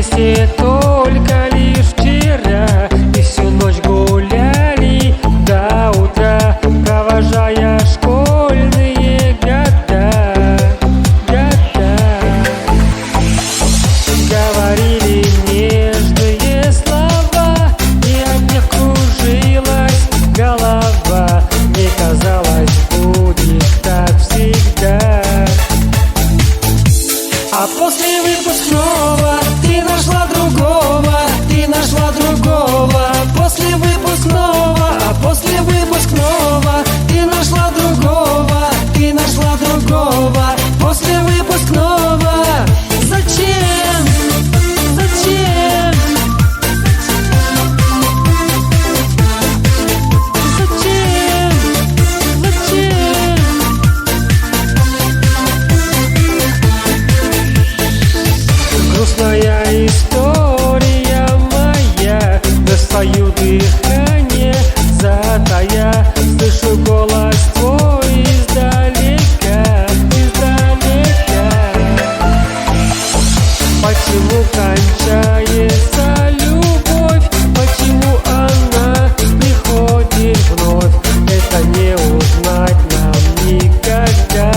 вместе только лишь вчера, и всю ночь гуляли до утра, провожая школьные года. Говорили нежные слова, и от них кружилась голова. Мне казалось, будет так всегда. А после выпускного ты нашла другого, ты нашла другого. После выпускного, а после выпускного ты нашла другого, ты нашла другого. После выпускного зачем? Зачем? Зачем? Зачем? Грустная история моя, достаю дыхание, затая, слышу голос твой издалека, издалека. Почему кончается любовь, почему она приходит вновь? Это не узнать нам никогда.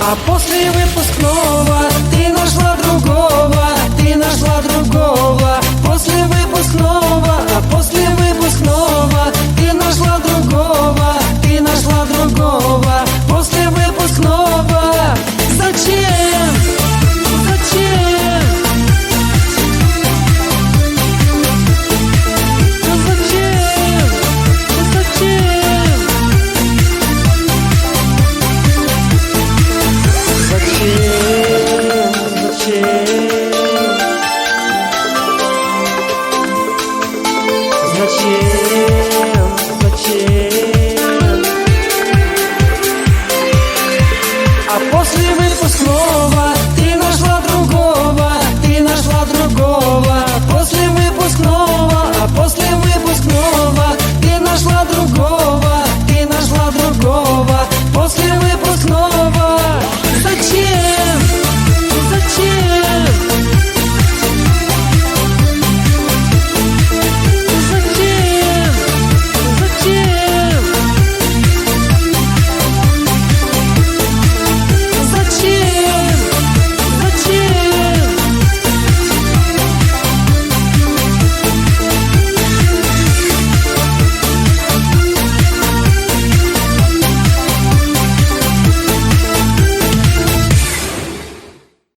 А после выпускного ты нашла другого, ты нашла другого. После выпускного, а после выпускного ты нашла другого, ты нашла другого. После выпускного зачем? Зачем? Зачем? Зачем? Зачем? А после выпускного